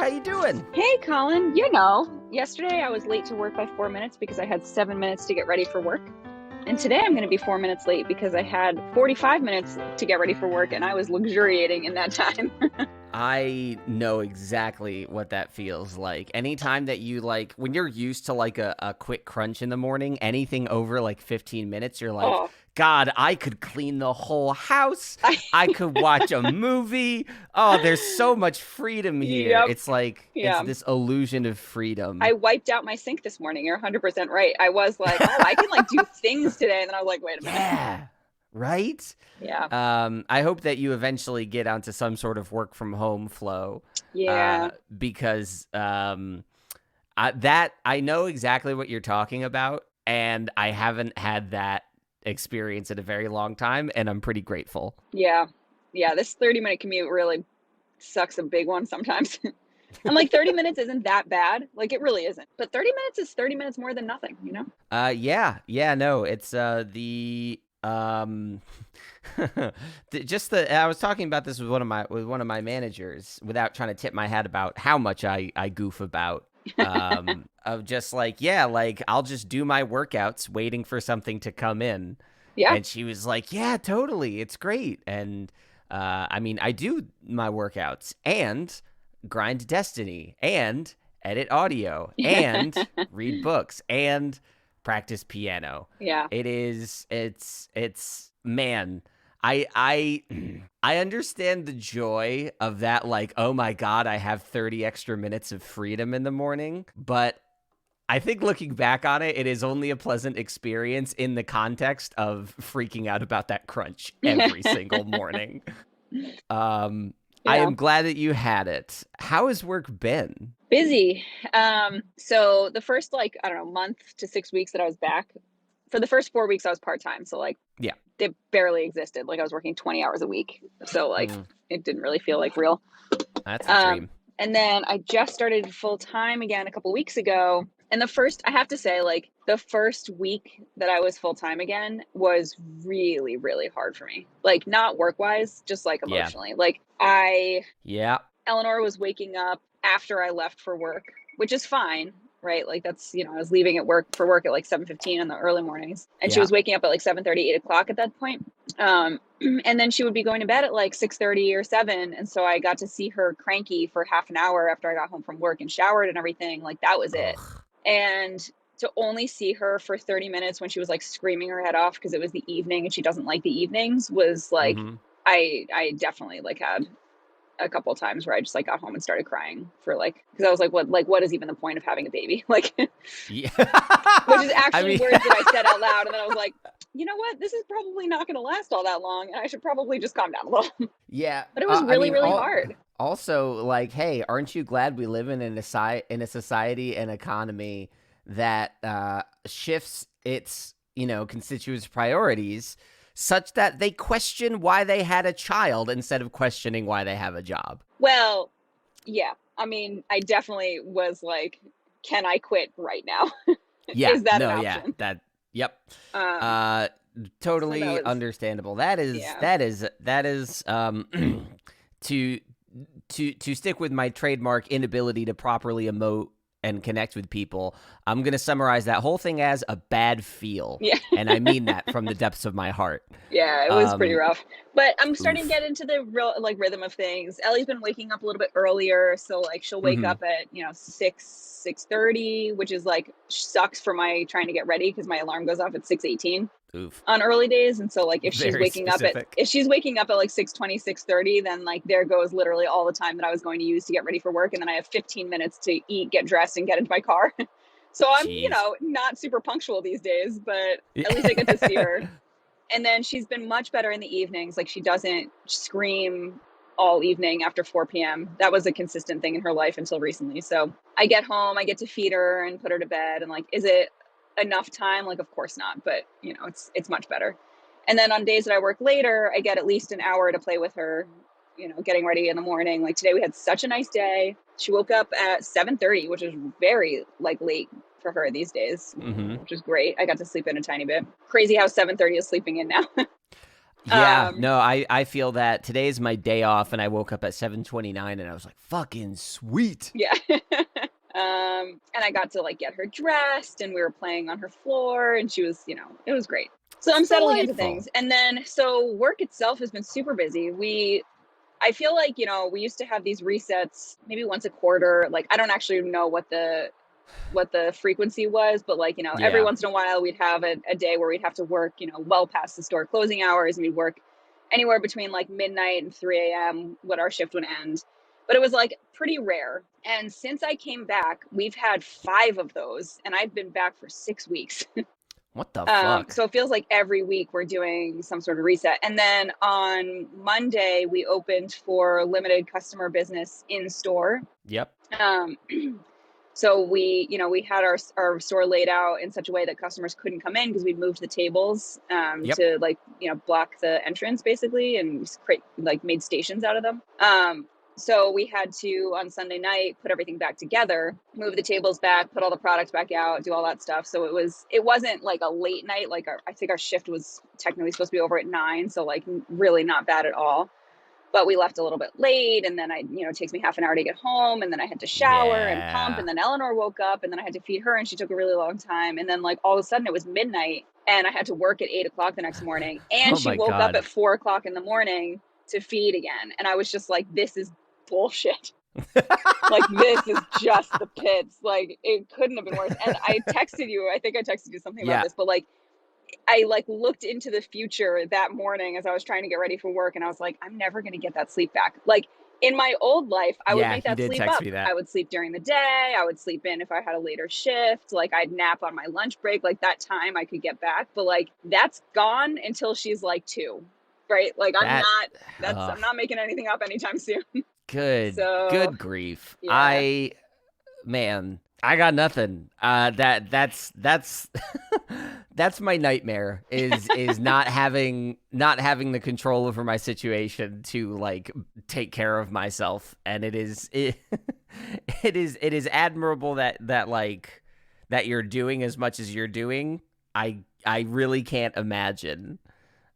you doing? Hey, Colin. Yesterday I was late to work by 4 minutes because I had 7 minutes to get ready for work. And today I'm going to be 4 minutes late because I had 45 minutes to get ready for work and I was luxuriating in that time. I know exactly what that feels like. Anytime that you when you're used to a quick crunch in the morning, anything over 15 minutes, you're like, Oh, God, I could clean the whole house. I could watch a movie. Oh, there's so much freedom here. yep. It's Yeah. it's this illusion of freedom. I wiped out my sink this morning. You're 100% right. I was like, oh, I can do things today. And then I was like, wait a minute. Yeah. Right? Yeah. I hope that you eventually get onto some sort of work from home flow. Yeah. Because I know exactly what you're talking about, and I haven't had that experience in a very long time, and I'm pretty grateful. Yeah. Yeah. This 30-minute commute really sucks a big one sometimes. And 30 minutes isn't that bad. It really isn't. But 30 minutes is 30 minutes more than nothing, you know? Yeah, no, it's I was talking about this with one of my managers without trying to tip my hat about how much I goof about of just I'll just do my workouts waiting for something to come in. Yeah. And she was like, yeah, totally, it's great. And I do my workouts and grind Destiny and edit audio and read books and practice piano. Yeah. It's man, I understand the joy of that, oh my God, I have 30 extra minutes of freedom in the morning, but I think looking back on it, it is only a pleasant experience in the context of freaking out about that crunch every single morning. I am glad that you had it. How has work been? Busy. So the first month to 6 weeks that I was back, for the first 4 weeks I was part-time. So yeah, it barely existed. I was working 20 hours a week. So it didn't really feel real. That's a dream. And then I just started full-time again a couple weeks ago. And I have to say, the first week that I was full-time again was really, really hard for me. Not work-wise, just emotionally. Yeah. Eleanor was waking up after I left for work, which is fine, right? That's, I was leaving for work at 7:15 in the early mornings. And she was waking up at 7:30, 8 o'clock at that point. And then she would be going to bed at 6:30 or 7. And so I got to see her cranky for half an hour after I got home from work and showered and everything. That was it. And to only see her for 30 minutes when she was screaming her head off because it was the evening and she doesn't like the evenings was I definitely had a couple of times where I just got home and started crying for because I was what is even the point of having a baby? Yeah. Which is actually words that I said out loud. And then I was like, you know what? This is probably not going to last all that long. And I should probably just calm down a little. Yeah. But it was really hard. Also, hey, aren't you glad we live in a society and economy that shifts its, constituents' priorities such that they question why they had a child instead of questioning why they have a job? Well, yeah. I definitely was can I quit right now? Yeah. Is that an option? Yeah. Yep. Totally so understandable. That is to stick with my trademark inability to properly emote and connect with people, I'm going to summarize that whole thing as a bad feel. Yeah. And I mean that from the depths of my heart. Yeah, it was pretty rough. But I'm starting to get into the real rhythm of things. Ellie's been waking up a little bit earlier, so she'll wake up at 6:30, which is sucks for my trying to get ready because my alarm goes off at 6:18. Oof. On early days. And so if she's Very waking specific. up at 6:20, 6:30, then there goes literally all the time that I was going to use to get ready for work. And then I have 15 minutes to eat, get dressed, and get into my car. So I'm, not super punctual these days, but at least I get to see her. And then she's been much better in the evenings. She doesn't scream all evening after 4 p.m. That was a consistent thing in her life until recently. So I get home, I get to feed her and put her to bed. And is it enough time? Of course not, but it's much better. And then on days that I work later, I get at least an hour to play with her, getting ready in the morning. Today we had such a nice day. She woke up at 7:30, which is very late for her these days, which is great. I got to sleep in a tiny bit. Crazy how 7:30 is sleeping in now. Yeah, no, I feel that today's my day off, and I woke up at 7:29, and I was like, fucking sweet. Yeah. And I got to like get her dressed, and we were playing on her floor, and she was, it was great. So It's I'm settling into delightful. things. And then, so work itself has been super busy. I feel like, we used to have these resets maybe once a quarter. Like, I don't actually know what the frequency was, but like, every Yeah. once in a while we'd have a day where we'd have to work, well past the store closing hours, and we'd work anywhere between like midnight and 3 a.m. what our shift would end. But it was like pretty rare. And since I came back, we've had 5 of those, and I've been back for 6 weeks. What the fuck? So it feels like every week we're doing some sort of reset. And then on Monday, we opened for limited customer business in store. Yep. Um, so we had our store laid out in such a way that customers couldn't come in because we'd moved the tables Yep. to like, block the entrance basically, and create like made stations out of them. So we had to, on Sunday night, put everything back together, move the tables back, put all the products back out, do all that stuff. So it wasn't like a late night. Like I think our shift was technically supposed to be over at 9. So like really not bad at all. But we left a little bit late, and then it takes me half an hour to get home, and then I had to shower and pump, Yeah. and then Eleanor woke up, and then I had to feed her, and she took a really long time. And then like all of a sudden it was midnight, and I had to work at 8 o'clock the next morning. And Oh she my woke up God. at 4 o'clock in the morning to feed again. And I was just like, this is bullshit. Like, this is just the pits. Like, it couldn't have been worse. And I texted you, I think I texted you something about this, but like, I like looked into the future that morning as I was trying to get ready for work, and I was like, I'm never going to get that sleep back. Like in my old life, I would Yeah, make you that did sleep text up. me that. I would sleep during the day. I would sleep in if I had a later shift. Like I'd nap on my lunch break. Like that time I could get back, but like that's gone until she's like 2, right? Like That I'm not making anything up anytime soon. So good grief. yeah. Man, I got nothing. That's that's my nightmare is not having the control over my situation to like take care of myself, and it is admirable that like that you're doing as much as you're doing. I really can't imagine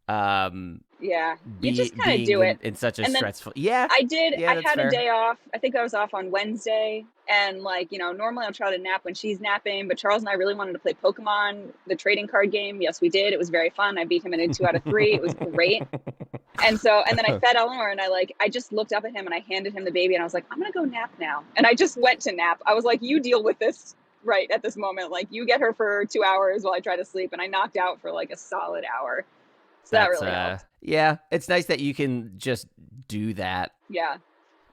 Yeah. You just kind of being do it. in such a And then stressful. Yeah. Yeah, I that's had a fair. day off. I think I was off on Wednesday. And like, normally I'll try to nap when she's napping, but Charles and I really wanted to play Pokemon, the trading card game. Yes, we did. It was very fun. I beat him in a 2 out of 3. It was great. And then I fed Eleanor, and I just looked up at him, and I handed him the baby, and I was like, I'm going to go nap now. And I just went to nap. I was like, you deal with this right at this moment. Like, you get her for 2 hours while I try to sleep. And I knocked out for like a solid hour. So that That's really helped. yeah, it's nice that you can just do that. Yeah.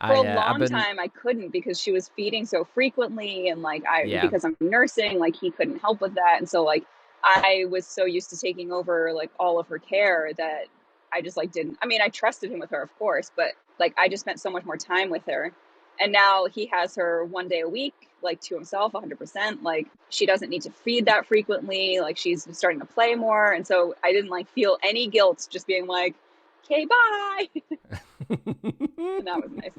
For a I've long been time I couldn't, because she was feeding so frequently, and like yeah. because I'm nursing, like he couldn't help with that. And so like I was so used to taking over like all of her care that I just like didn't, I mean, I trusted him with her, of course, but like I just spent so much more time with her. And now he has her 1 day a week, like to himself 100%. Like she doesn't need to feed that frequently. Like she's starting to play more. And so I didn't like feel any guilt just being like, okay, bye. And that was nice.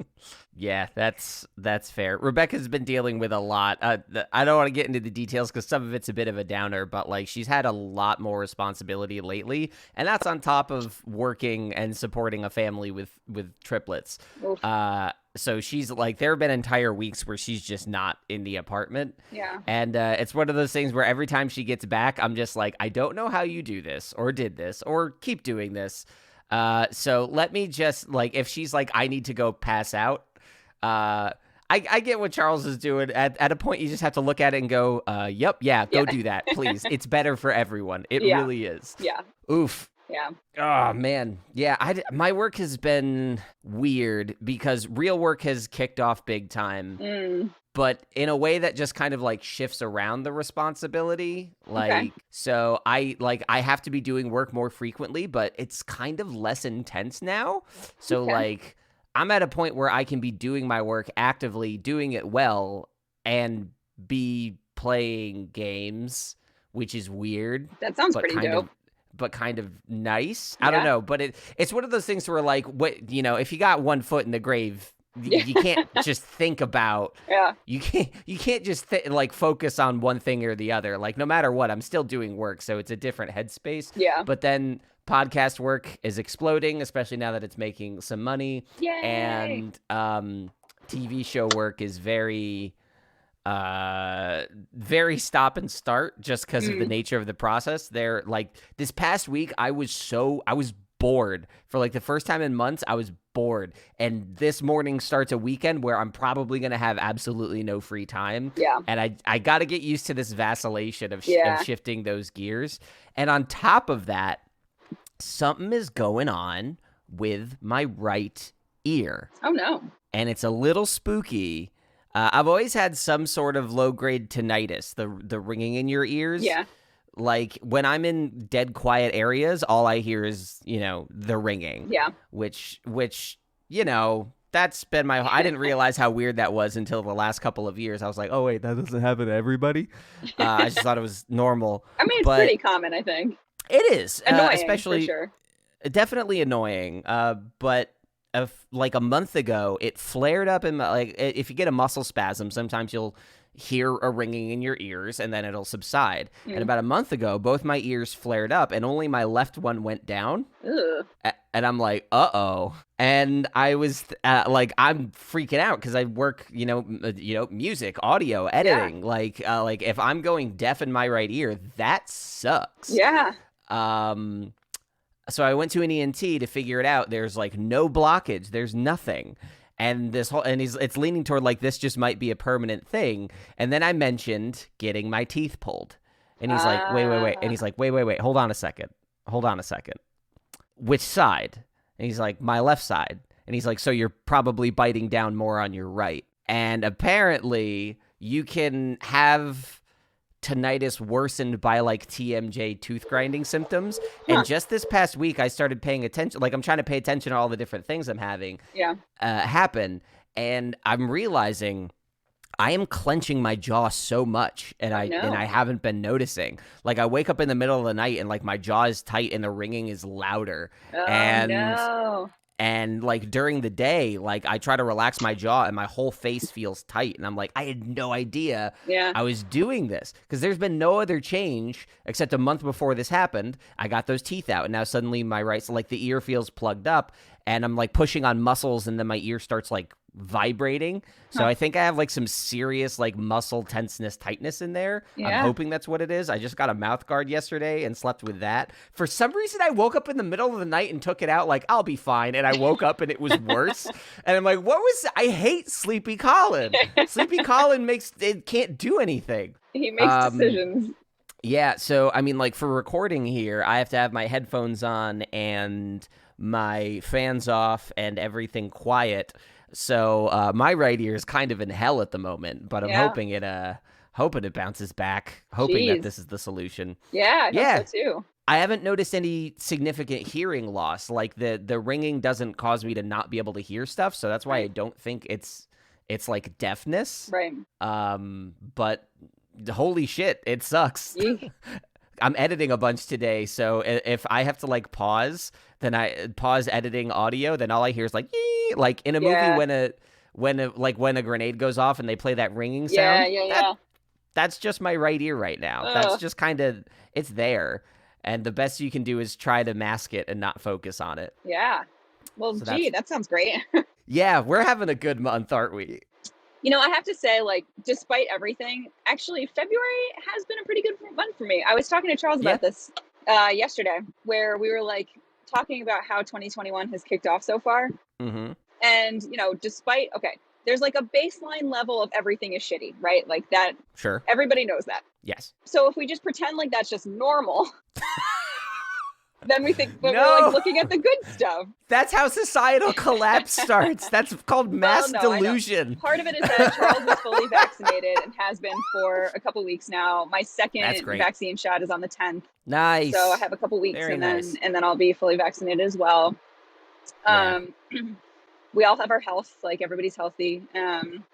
Yeah, that's fair. Rebecca's been dealing with a lot. I don't want to get into the details because some of it's a bit of a downer, but like she's had a lot more responsibility lately, and that's on top of working and supporting a family with triplets. Oof. So she's like, there have been entire weeks where she's just not in the apartment. Yeah. And it's one of those things where every time she gets back, I'm just like, I don't know how you do this or did this or keep doing this. So let me just like, if she's like, I need to go pass out. I get what Charles is doing. At a point, you just have to look at it and go, yep, yeah, go do that, please. It's better for everyone. It Yeah. really is. Yeah. Oof. Yeah. Oh, man. Yeah, my work has been weird because real work has kicked off big time, but in a way that just kind of like shifts around the responsibility. Like, Okay. so I have to be doing work more frequently, but it's kind of less intense now. So Okay. like, I'm at a point where I can be doing my work actively, doing it well, and be playing games, which is weird, That sounds but pretty kind dope. of nice. I don't Yeah. know, but it's one of those things where like, what, if you got one foot in the grave, Yeah. you can't just think about, Yeah. you can't just like focus on one thing or the other. Like no matter what, I'm still doing work, so it's a different headspace. Yeah. But then podcast work is exploding, especially now that it's making some money. Yay! And TV show work is very stop and start just because of the Mm, nature of the process. They're like this past week, I was bored for like the first time in months. I was bored, and this morning starts a weekend where I'm probably gonna have absolutely no free time, yeah, and I got to get used to this vacillation of yeah. shifting those gears. And on top of that, something is going on with my right ear, Oh no. and it's a little spooky. I've always had some sort of low grade tinnitus, the ringing in your ears. Yeah, Like when I'm in dead quiet areas, all I hear is the ringing, yeah. which that's been my. I didn't realize how weird that was until the last couple of years. I was like, oh wait, that doesn't happen to everybody. I just thought it was normal, I mean, it's but pretty common, I think. it is Annoying for especially sure. definitely annoying. But like a month ago, it flared up in my, like if you get a muscle spasm, sometimes you'll hear a ringing in your ears and then it'll subside. And Mm. about a month ago, both my ears flared up and only my left one went down. Ugh. And I'm like, uh-oh. And I was like, I'm freaking out because I work, music, audio, editing. Like if I'm going deaf in my right ear, that sucks. Yeah. So I went to an ENT to figure it out. There's like no blockage. There's nothing. And it's leaning toward like this just might be a permanent thing. And then I mentioned getting my teeth pulled. And he's like, wait. And he's like, wait. Hold on a second. Which side? And he's like, my left side. And he's like, so you're probably biting down more on your right. And apparently you can have tinnitus worsened by like TMJ tooth grinding symptoms. Huh. And just this past week, I started paying attention. Like I'm trying to pay attention to all the different things I'm having Yeah. happen. And I'm realizing I am clenching my jaw so much, and Oh no. I haven't been noticing. Like I wake up in the middle of the night and like my jaw is tight and the ringing is louder. Oh And no. and like during the day, like I try to relax my jaw and my whole face feels tight. And I'm like, I had no idea Yeah. I was doing this because there's been no other change except a month before this happened. I got those teeth out and now suddenly my right, so like the ear feels plugged up and I'm like pushing on muscles and then my ear starts like vibrating. So Huh. I think I have like some serious like muscle tenseness, tightness in there. Yeah. I'm hoping that's what it is. I just got a mouth guard yesterday and slept with that. For some reason, I woke up in the middle of the night and took it out like, I'll be fine. And I woke up and it was worse. And I'm like, I hate Sleepy Colin. Sleepy Colin can't do anything. He makes decisions. Yeah, so I mean, like for recording here, I have to have my headphones on and my fans off and everything quiet. So my right ear is kind of in hell at the moment, but I'm Yeah. hoping it bounces back, hoping that Jeez. this is the solution. Yeah, I Yeah. hope so too. I haven't noticed any significant hearing loss. Like the ringing doesn't cause me to not be able to hear stuff, so that's why I Right. don't think it's like deafness. Right. But holy shit, it sucks. Yeesh. I'm editing a bunch today, so if I have to like pause, then I pause editing audio, then all I hear is like yee! Like in a Yeah. movie when a grenade goes off and they play that ringing Yeah, sound. yeah. That's just my right ear right now. That's Ugh. just kind of it's there. And the best you can do is try to mask it and not focus on it. Yeah. Well, So gee, that sounds great. Yeah, we're having a good month, aren't we? I have to say, like, despite everything, actually, February has been a pretty good month for me. I was talking to Charles Yeah. about this yesterday, where we were like talking about how 2021 has kicked off so far. Mm-hmm. And, there's like a baseline level of everything is shitty, right? Like that, Sure. everybody knows that. Yes. So if we just pretend like that's just normal, then we think, but No. we're like looking at the good stuff. That's how societal collapse starts. That's called mass no, I know. delusion. Part of it is that Charles is fully vaccinated and has been for a couple weeks now. My second That's great. vaccine shot is on the 10th. Nice. So I have a couple weeks Very and nice. then I'll be fully vaccinated as well. Yeah. We all have our health, like everybody's healthy.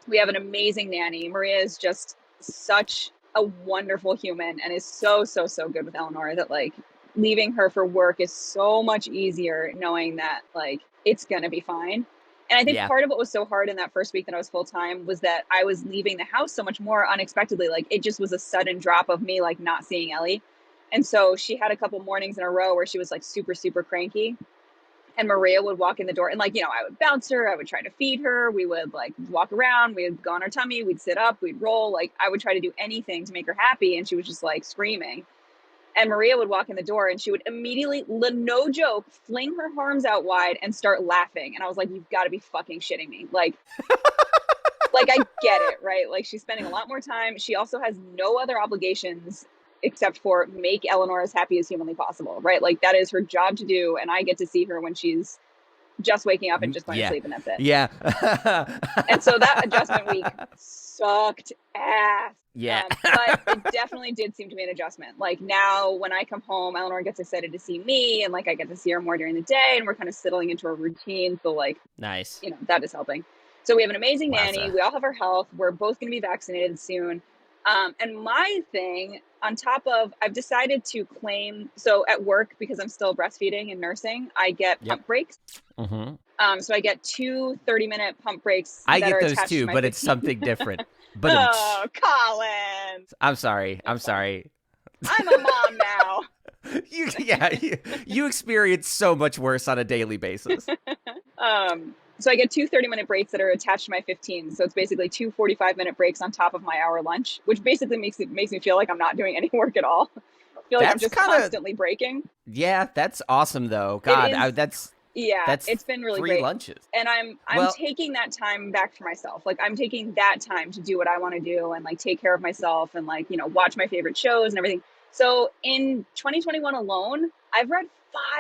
We have an amazing nanny. Maria is just such a wonderful human and is so, so, so good with Eleanor that like leaving her for work is so much easier knowing that like it's going to be fine. And I think Yeah. part of what was so hard in that first week that I was full time was that I was leaving the house so much more unexpectedly. Like it just was a sudden drop of me like not seeing Ellie. And so she had a couple mornings in a row where she was like super, super cranky. And Maria would walk in the door and like, I would bounce her. I would try to feed her. We would like walk around. We would go on our tummy. We'd sit up. We'd roll. Like I would try to do anything to make her happy. And she was just like screaming. And Maria would walk in the door and she would immediately, no joke, fling her arms out wide and start laughing. And I was like, you've got to be fucking shitting me. Like I get it, right? Like she's spending a lot more time. She also has no other obligations except for make Eleanor as happy as humanly possible, right? Like that is her job to do. And I get to see her when she's just waking up and just going to sleep, and that's it. Yeah. And so that adjustment week sucked ass. Yeah. But it definitely did seem to be an adjustment. Like now when I come home, Eleanor gets excited to see me, and like I get to see her more during the day, and we're kind of settling into a routine. So like, nice. That is helping. So we have an amazing nanny. We all have our health. We're both going to be vaccinated soon. And my thing on top of, I've decided to claim, so at work, because I'm still breastfeeding and nursing, I get pump breaks. Mm-hmm. So I get 2 30-minute pump breaks. I get those too, but it's something different. But oh, Colin. I'm sorry. I'm a mom now. You experience so much worse on a daily basis. So I get 2 30-minute breaks that are attached to my 15. So it's basically 2 45-minute breaks on top of my hour lunch, which basically makes me feel like I'm not doing any work at all. I feel like I'm just constantly breaking. Yeah, that's awesome though. God, that's it's been really free great. Lunches. And I'm taking that time back for myself. Like I'm taking that time to do what I want to do and like take care of myself and like, watch my favorite shows and everything. So in 2021 alone, I've read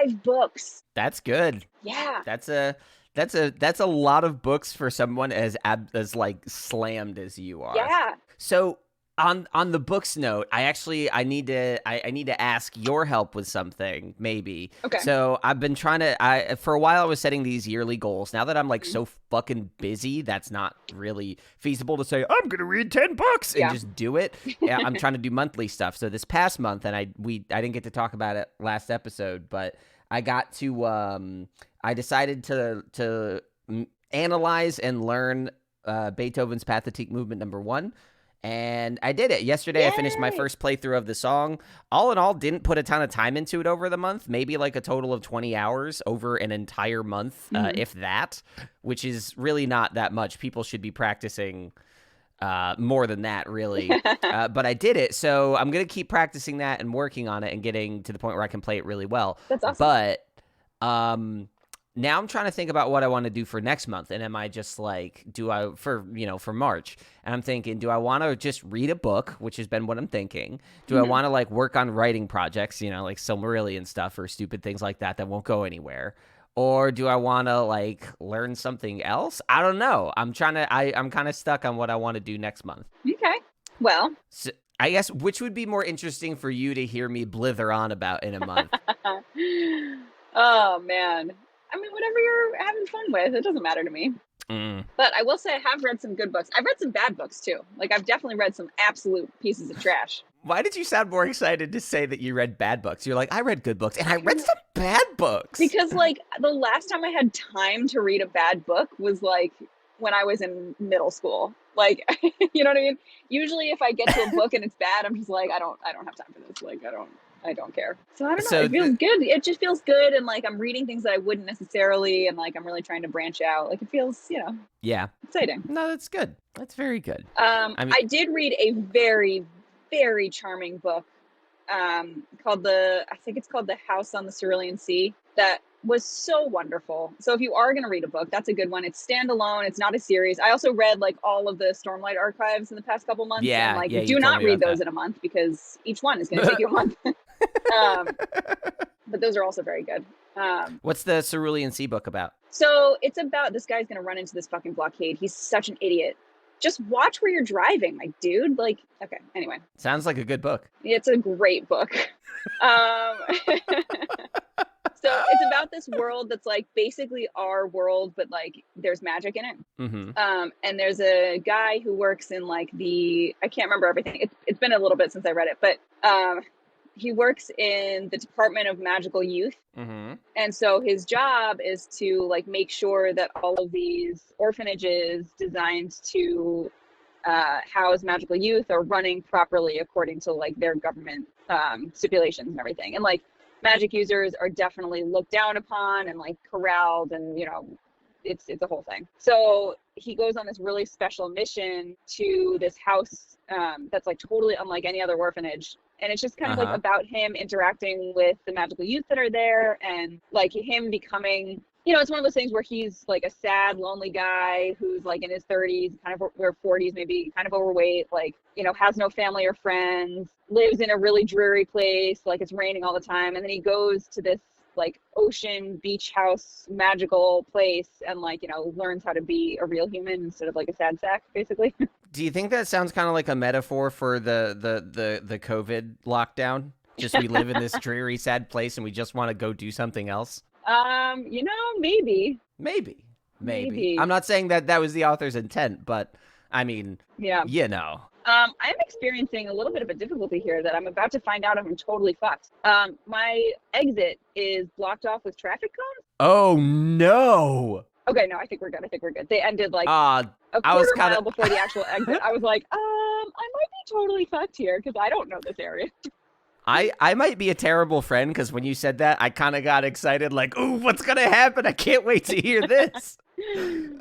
5 books. That's good. Yeah. That's a lot of books for someone as like slammed as you are. Yeah. So on the books note, I need to ask your help with something, maybe. Okay. So I've been trying to for a while I was setting these yearly goals. Now that I'm like so fucking busy, that's not really feasible to say I'm going to read 10 books and just do it. I'm trying to do monthly stuff. So this past month, and I didn't get to talk about it last episode, but I got to I decided to analyze and learn Beethoven's Pathetique Movement No. 1. And I did it. Yesterday, I finished my first playthrough of the song. All in all, didn't put a ton of time into it over the month. Maybe like a total of 20 hours over an entire month, if that, which is really not that much. People should be practicing more than that, really. But I did it. So I'm going to keep practicing that and working on it and getting to the point where I can play it really well. That's awesome. But now I'm trying to think about what I want to do for next month. And am I just like, for March? And I'm thinking, do I want to just read a book, which has been what I'm thinking? Do I want to like work on writing projects, like Silmarillion stuff or stupid things like that won't go anywhere? Or do I want to like learn something else? I don't know. I'm kind of stuck on what I want to do next month. Okay. Well, so I guess which would be more interesting for you to hear me blither on about in a month? Oh, man. I mean, whatever you're having fun with, it doesn't matter to me. But I will say I have read some good books. I've read some bad books, too. Like, I've definitely read some absolute pieces of trash. Why did you sound more excited to say that you read bad books? You're like, I read good books, and I read some bad books. Because, like, the last time I had time to read a bad book was, like, when I was in middle school. Like, you know what I mean? Usually if I get to a book and it's bad, I'm just like, I don't have time for this. Like, I don't care. So I don't know. It feels good. It just feels good. And like, I'm reading things that I wouldn't necessarily. And like, I'm really trying to branch out. Like it feels, exciting. No, that's good. That's very good. I did read a very, very charming book called I think it's called The House on the Cerulean Sea. That was so wonderful. So if you are going to read a book, that's a good one. It's standalone. It's not a series. I also read like all of the Stormlight archives in the past couple months. Yeah. And like, yeah, do not read those in a month because each one is going to take you a month. But those are also very good. What's the Cerulean Sea book about? So it's about this guy's going to run into this fucking blockade. He's such an idiot. Just watch where you're driving, like, dude. Like, okay, anyway. Sounds like a good book. It's a great book. So it's about this world that's like basically our world, but like there's magic in it. Mm-hmm. And there's a guy who works in like I can't remember everything. It's been a little bit since I read it, but he works in the Department of Magical Youth. Mm-hmm. And so his job is to like make sure that all of these orphanages designed to house magical youth are running properly according to like their government stipulations and everything. And like magic users are definitely looked down upon and like corralled, and it's a whole thing. So he goes on this really special mission to this house that's like totally unlike any other orphanage. And it's just kind of like about him interacting with the magical youth that are there, and like him becoming, it's one of those things where he's like a sad, lonely guy who's like in his 30s, kind of, or 40s maybe, kind of overweight, like, has no family or friends, lives in a really dreary place, like it's raining all the time. And then he goes to this like ocean beach house magical place and like learns how to be a real human instead of like a sad sack, basically. Do you think that sounds kind of like a metaphor for the COVID lockdown? Just we live in this dreary, sad place and we just want to go do something else? Maybe. Maybe. I'm not saying that was the author's intent, but I mean, yeah. I'm experiencing a little bit of a difficulty here that I'm about to find out if I'm totally fucked. My exit is blocked off with traffic cones. Oh, no. Okay, no, I think we're good. They ended like a quarter mile before the actual exit. I was like, I might be totally fucked here because I don't know this area. I might be a terrible friend because when you said that, I kind of got excited like, ooh, what's going to happen? I can't wait to hear this.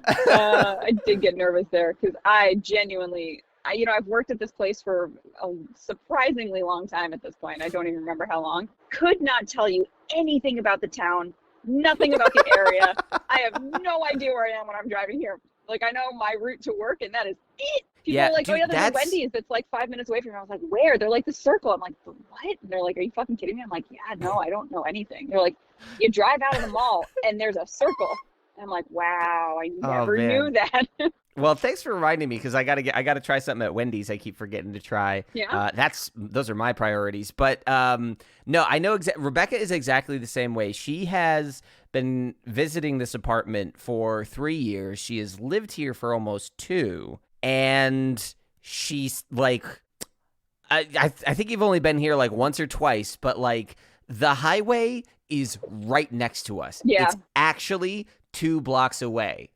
I did get nervous there because I genuinely... I've worked at this place for a surprisingly long time at this point. I don't even remember how long. Could not tell you anything about the town, nothing about the area. I have no idea where I am when I'm driving here. Like, I know my route to work, and that is it. People are like, dude, oh, yeah, there's a Wendy's that's like 5 minutes away from here. I was like, where? They're like, the Circle. I'm like, what? And they're like, are you fucking kidding me? I'm like, yeah, no, I don't know anything. They're like, you drive out of the mall, and there's a Circle. And I'm like, wow, I never knew that. Well, thanks for reminding me because I gotta try something at Wendy's. I keep forgetting to try. Yeah. Those are my priorities. But no, I know Rebecca is exactly the same way. She has been visiting this apartment for 3 years. She has lived here for almost 2, and she's like, I think you've only been here like once or twice, but like the highway is right next to us. Yeah. It's actually 2 blocks away.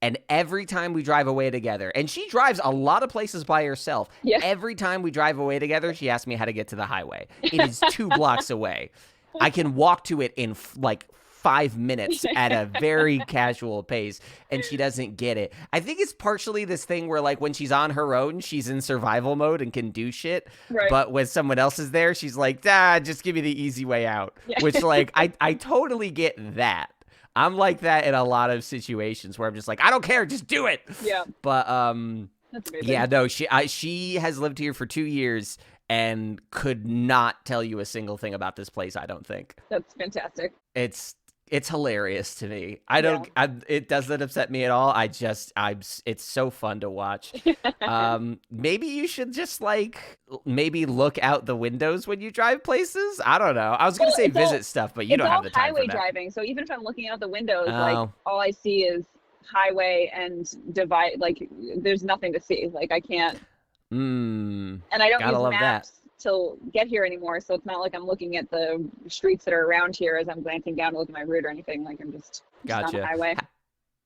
And every time we drive away together, and she drives a lot of places by herself. Yeah. Every time we drive away together, she asks me how to get to the highway. It is 2 blocks away. I can walk to it in like 5 minutes at a very casual pace, and she doesn't get it. I think it's partially this thing where like when she's on her own, she's in survival mode and can do shit. Right. But when someone else is there, she's like, just give me the easy way out. Yeah. Which like, I totally get that. I'm like that in a lot of situations where I'm just like, I don't care, just do it. Yeah. But that's amazing. Yeah, no, she has lived here for 2 years and could not tell you a single thing about this place, I don't think. That's fantastic. It's hilarious to me. It doesn't upset me at all. It's so fun to watch. Maybe you should just like maybe look out the windows when you drive places. I don't know. I was going to say visit stuff, but you don't have the time for that. It's all highway driving. So even if I'm looking out the windows, like all I see is highway and divide. Like there's nothing to see. Like I can't. And I don't use maps to get here anymore, so it's not like I'm looking at the streets that are around here as I'm glancing down to look at my route or anything. Like I'm just on the highway.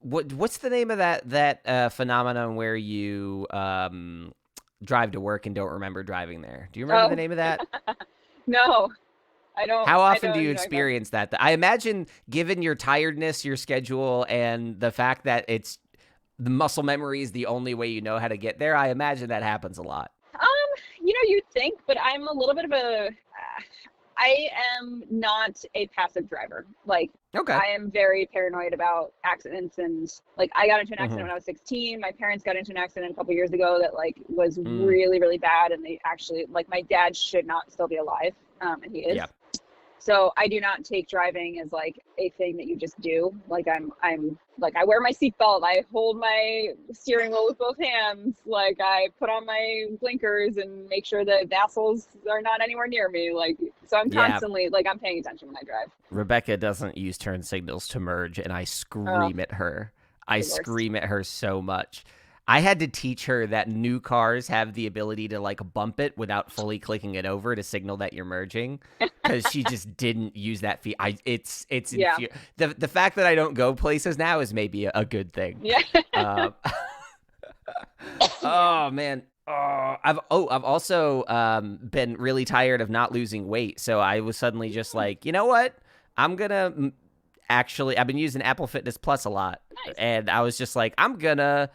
What's the name of that phenomenon where you drive to work and don't remember driving there? Do you remember the name of that? No, I don't. How often do you experience that? I imagine, given your tiredness, your schedule, and the fact that it's the muscle memory is the only way you know how to get there, I imagine that happens a lot. You'd think, but I'm a little bit of I am not a passive driver. Like, okay. I am very paranoid about accidents, and like I got into an accident when I was 16. My parents got into an accident a couple years ago that like was really, really bad, and they actually like my dad should not still be alive, and he is. Yeah. So I do not take driving as like a thing that you just do. Like I'm like I wear my seatbelt, I hold my steering wheel with both hands, like I put on my blinkers and make sure that the assholes are not anywhere near me. Like so I'm constantly like I'm paying attention when I drive. Rebecca doesn't use turn signals to merge, and I scream at her. I scream at her so much. I had to teach her that new cars have the ability to like bump it without fully clicking it over to signal that you're merging, because she just didn't use that feature. The fact that I don't go places now is maybe a good thing. Yeah. Oh man. I've also been really tired of not losing weight, so I was suddenly just like, you know what? I'm gonna actually. I've been using Apple Fitness Plus a lot, Nice. and I was just like, I'm gonna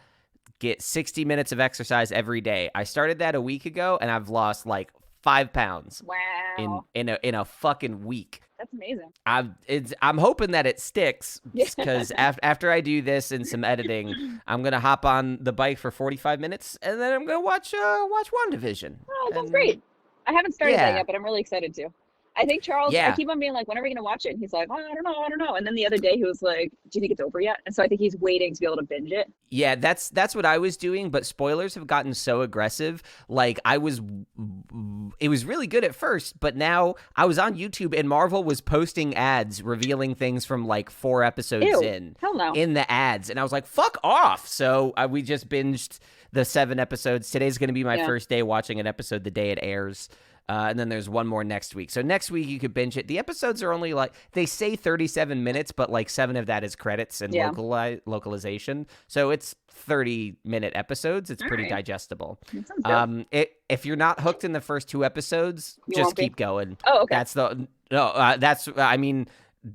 get 60 minutes of exercise every day. I started that a week ago, and I've lost like 5 pounds Wow. in a fucking week. That's amazing. I'm hoping that it sticks, Yeah. because after I do this and some editing, I'm gonna hop on the bike for 45 minutes, and then I'm gonna watch WandaVision. Oh, that's great. I haven't started that yet, but I'm really excited to. I think Charles, I keep on being like, when are we going to watch it? And he's like, oh, I don't know. And then the other day he was like, do you think it's over yet? And so I think he's waiting to be able to binge it. Yeah, that's what I was doing, but spoilers have gotten so aggressive. Like it was really good at first, but now I was on YouTube and Marvel was posting ads revealing things from like 4 episodes Hell no. in the ads. And I was like, fuck off. So we just binged the 7 episodes. Today's going to be my first day watching an episode the day it airs. And then there's one more next week. So next week you could binge it. The episodes are only like, they say 37 minutes, but like 7 of that is credits and localization. So it's 30-minute episodes. It's pretty digestible. If you're not hooked in the first 2 episodes, just keep going. Oh, okay. I mean,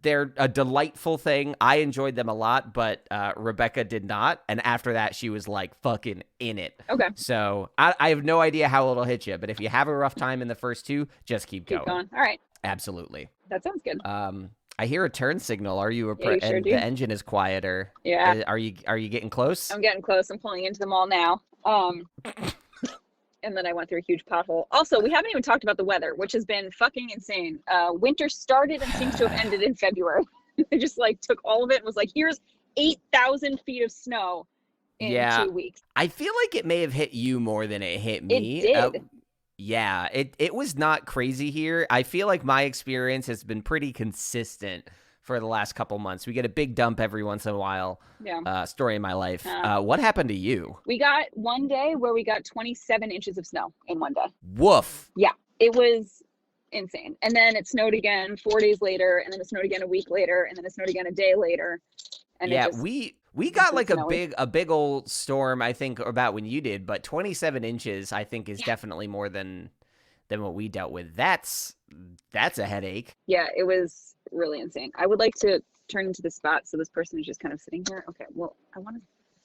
they're a delightful thing. I enjoyed them a lot, but Rebecca did not. And after that, she was like fucking in it. Okay. So I have no idea how it'll hit you, but if you have a rough time in the first 2, just keep going. All right. Absolutely. That sounds good. I hear a turn signal. Are you sure do. The engine is quieter. Yeah. Are you getting close? I'm getting close. I'm pulling into the mall now. And then I went through a huge pothole. Also, we haven't even talked about the weather, which has been fucking insane. Winter started and seems to have ended in February. They just like took all of it and was like, here's 8,000 feet of snow in 2 weeks. I feel like it may have hit you more than it hit me. It did. Yeah, it was not crazy here. I feel like my experience has been pretty consistent for the last couple months. We get a big dump every once in a while. Yeah. Story of my life. What happened to you? We got one day where we got 27 inches of snow in one day. Woof. Yeah, it was insane. And then it snowed again 4 days later, and then it snowed again a week later, and then it snowed again a day later. And we got like a big old storm, I think, about when you did, but 27 inches I think is definitely more than what we dealt with. That's a headache. Yeah, it was really insane. I would like to turn into the spot so this person is just kind of sitting here. Okay, well,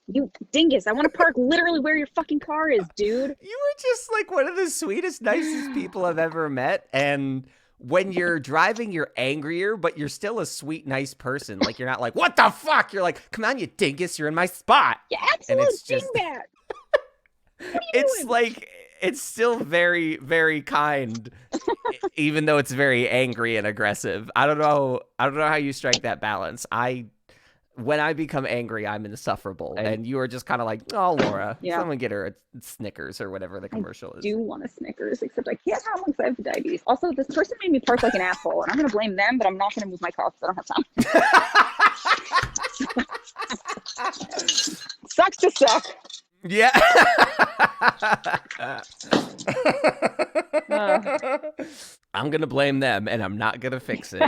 you dingus, I want to park literally where your fucking car is, dude. You were just like one of the sweetest, nicest people I've ever met, and when you're driving, you're angrier, but you're still a sweet, nice person. Like, you're not like, what the fuck? You're like, come on, you dingus, you're in my spot. Yeah, absolute dingbat. It's like, it's still very, very kind, even though it's very angry and aggressive. I don't know how you strike that balance. When I become angry, I'm insufferable. And you are just kind of like, oh, Laura, someone get her a Snickers or whatever the commercial is. I do want a Snickers, except I can't have one because I have diabetes. Also, this person made me park like an asshole, and I'm going to blame them, but I'm not going to move my car because I don't have time. Sucks to suck. Yeah. I'm going to blame them, and I'm not going to fix it.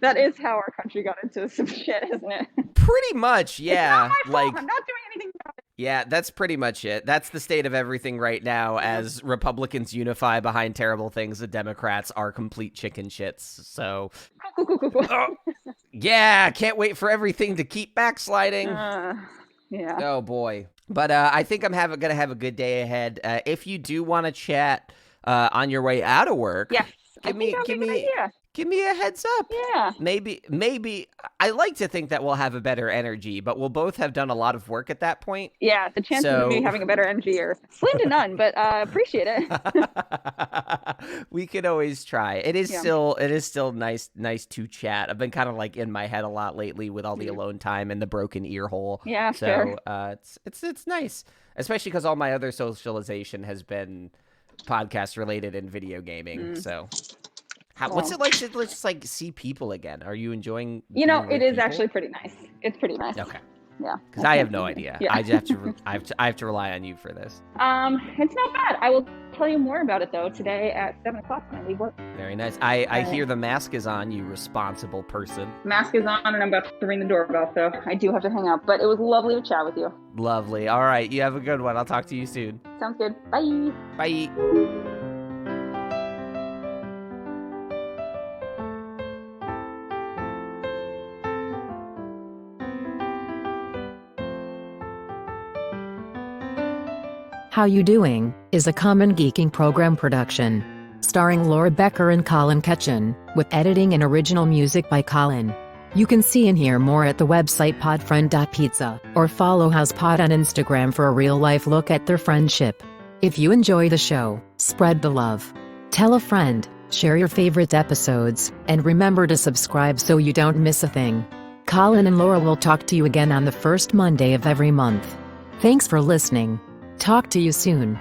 That is how our country got into some shit, isn't it? Pretty much, yeah. It's not my fault. I'm not doing anything about it. Yeah, that's pretty much it. That's the state of everything right now as Republicans unify behind terrible things. The Democrats are complete chicken shits. So, yeah, can't wait for everything to keep backsliding. Yeah. Oh, boy. But I think I'm going to have a good day ahead. If you do want to chat on your way out of work, give me a heads up. Yeah. Maybe I like to think that we'll have a better energy, but we'll both have done a lot of work at that point. Yeah, the chances of me having a better energy are slim to none, but appreciate it. We could always try. It is still nice to chat. I've been kind of like in my head a lot lately with all the alone time and the broken ear hole. Yeah, so it's nice, especially because all my other socialization has been podcast related and video gaming. So. What's it like to just like see people again? Are you enjoing? It is actually pretty nice. It's pretty nice. Okay. Yeah. Because I have no idea. Yeah. I just have to rely on you for this. It's not bad. I will tell you more about it, though, today at 7 o'clock when I leave work. Very nice. I hear the mask is on, you responsible person. Mask is on, and I'm about to ring the doorbell, so I do have to hang up. But it was lovely to chat with you. Lovely. All right, you have a good one. I'll talk to you soon. Sounds good. Bye. Bye. How You Doing is a Common Geeking program production. Starring Laura Becker and Colin Ketchen, with editing and original music by Colin. You can see and hear more at the website PodFriend.pizza, or follow HousePod on Instagram for a real-life look at their friendship. If you enjoy the show, spread the love. Tell a friend, share your favorite episodes, and remember to subscribe so you don't miss a thing. Colin and Laura will talk to you again on the first Monday of every month. Thanks for listening. Talk to you soon.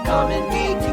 Common Geek